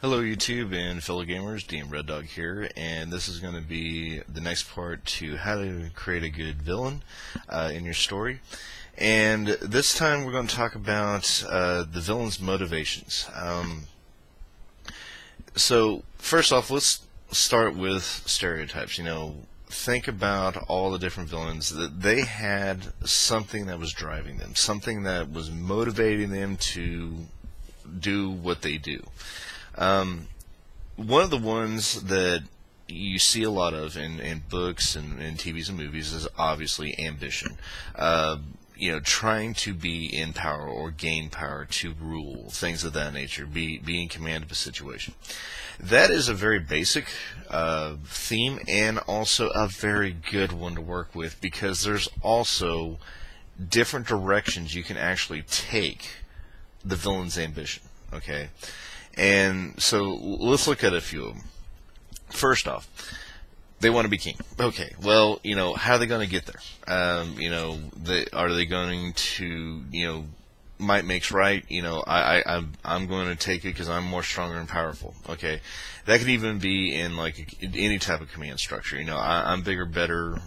Hello YouTube and fellow gamers, DM Red Dog here, and this is going to be the next part to how to create a good villain in your story. And this time we're going to talk about the villain's motivations. So first off, let's start with stereotypes. Think about all the different villains that they had something that was driving them, something that was motivating them to do what they do. One of the ones that you see a lot of in books and TVs and movies is obviously ambition. Trying to be in power or gain power to rule, things of that nature, be in command of a situation. That is a very basic theme and also a very good one to work with, because there's also different directions you can actually take the villain's ambition. Okay? And so let's look at a few of them. First off, they want to be king. Okay, well, how are they going to get there? Are they going to, might makes right? I'm going to take it because I'm more stronger and powerful. Okay, that could even be in like any type of command structure. I'm bigger, better.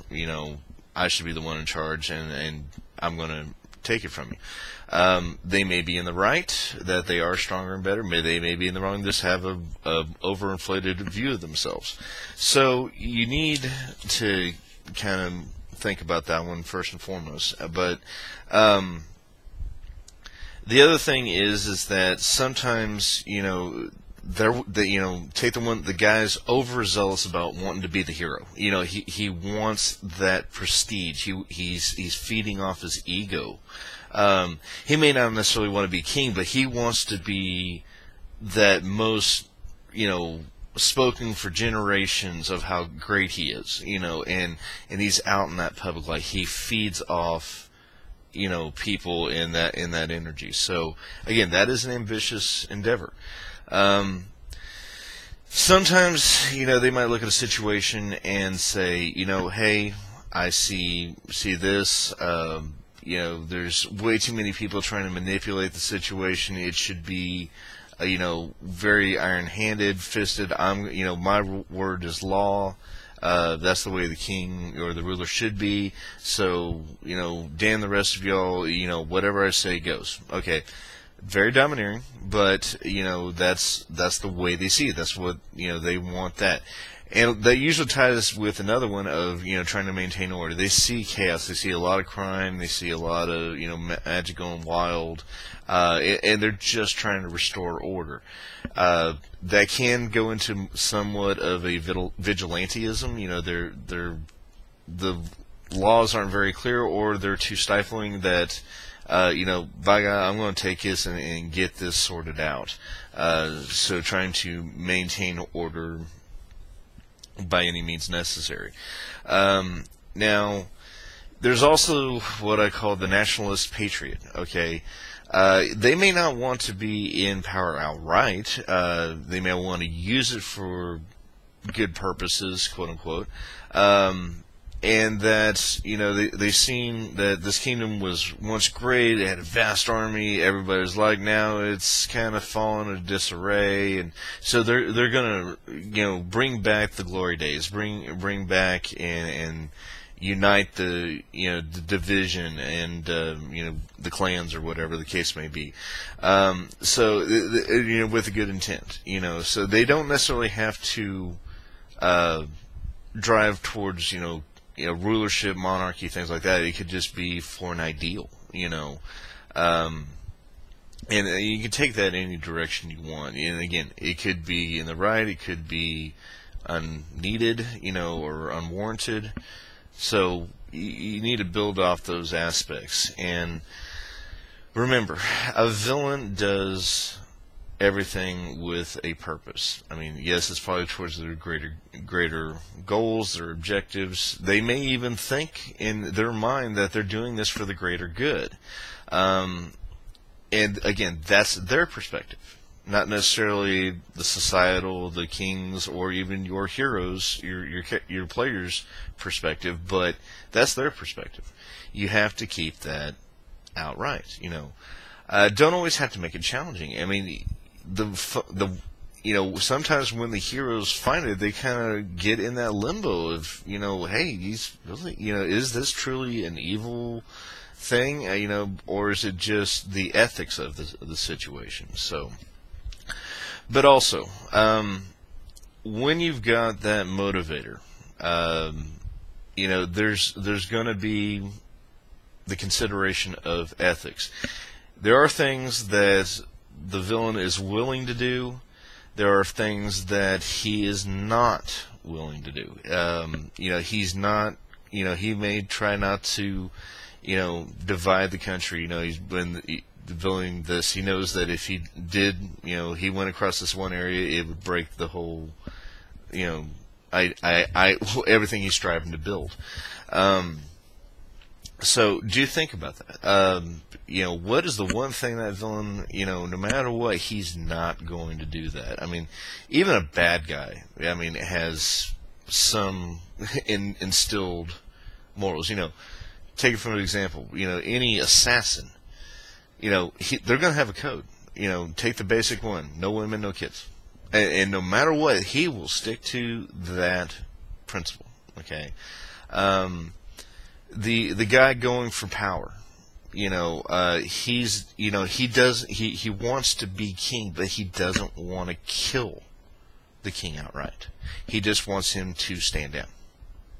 I should be the one in charge, and I'm going to take it from you. They may be in the right, that they are stronger and better. They may be in the wrong, just have a overinflated view of themselves. So you need to kind of think about that one first and foremost. But the other thing is that sometimes take the guy's overzealous about wanting to be the hero. He wants that prestige. He's feeding off his ego. He may not necessarily want to be king, but he wants to be that most, spoken for generations of how great he is, and he's out in that public light. He feeds off, people in that energy. So again, that is an ambitious endeavor. Sometimes, they might look at a situation and say, hey, I see this, there's way too many people trying to manipulate the situation. It should be, very iron-handed, fisted. My word is law. That's the way the king or the ruler should be. So, damn the rest of y'all, whatever I say goes. Okay. Very domineering, but, that's the way they see it. That's what, they want that. And that usually ties with another one of, trying to maintain order. They see chaos. They see a lot of crime. They see a lot of, magic going wild. And they're just trying to restore order. That can go into somewhat of a vigilantism. The laws aren't very clear, or they're too stifling that, by God, I'm going to take this and get this sorted out. So trying to maintain order by any means necessary. Now, there's also what I call the nationalist patriot. Okay, they may not want to be in power outright. They may want to use it for good purposes, quote unquote. And that, they've seen that this kingdom was once great. It had a vast army. Everybody was like, now it's kind of fallen into disarray. And so they're going to, bring back the glory days, bring back and unite the, the division and, the clans or whatever the case may be. So, with a good intent, so they don't necessarily have to, drive towards, rulership, monarchy, things like that. It could just be for an ideal, and you can take that any direction you want. And again, it could be in the right, it could be unneeded, or unwarranted. So you need to build off those aspects. And remember, a villain does everything with a purpose. I mean, yes, it's probably towards their greater goals, their objectives. They may even think in their mind that they're doing this for the greater good. And again, that's their perspective, not necessarily the societal, the king's, or even your heroes, your players' perspective, but that's their perspective. You have to keep that outright. Don't always have to make it challenging. I mean, sometimes when the heroes find it, they kind of get in that limbo of, hey, he's really, is this truly an evil thing, or is it just the ethics of the situation? So, but also, when you've got that motivator, there's going to be the consideration of ethics. There are things that the villain is willing to do. There are things that he is not willing to do. He's not. He may try not to, divide the country. He's been the villain. This, he knows that if he did, he went across this one area, it would break the whole, everything he's striving to build. So, do you think about that? What is the one thing that villain, no matter what, he's not going to do that. I mean, even a bad guy, has some instilled morals. Take it from an example. Any assassin, they're going to have a code. Take the basic one: no women, no kids. And no matter what, he will stick to that principle. Okay. The guy going for power, he wants to be king, but he doesn't want to kill the king outright. He just wants him to stand down.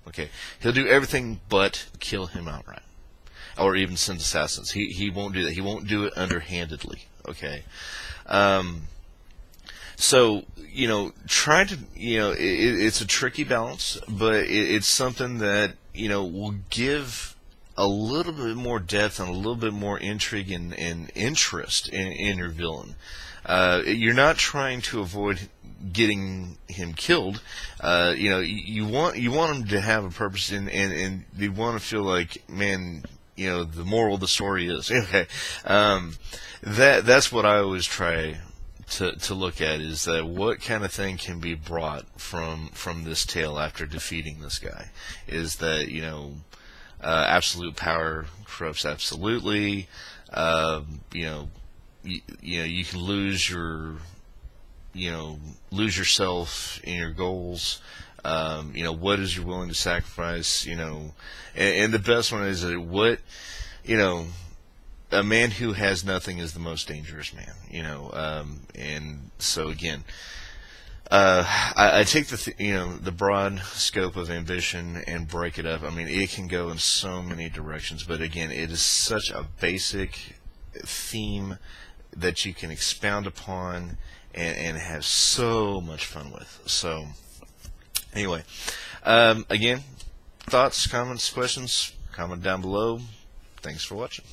Okay, he'll do everything but kill him outright, or even send assassins. He won't do that. He won't do it underhandedly. Okay. So, try to, it's a tricky balance, but it's something that, will give a little bit more depth and a little bit more intrigue and interest in your villain. You're not trying to avoid getting him killed. You want him to have a purpose, and you want to feel like, man, the moral of the story is, okay. That's what I always try to look at, is that what kind of thing can be brought from this tale after defeating this guy. Is that absolute power corrupts absolutely. You can lose yourself in your goals. What is you willing to sacrifice? And the best one is that what a man who has nothing is the most dangerous man, and so again, I take the broad scope of ambition and break it up. It can go in so many directions, but again, it is such a basic theme that you can expound upon and have so much fun with. So, anyway, again, thoughts, comments, questions, comment down below. Thanks for watching.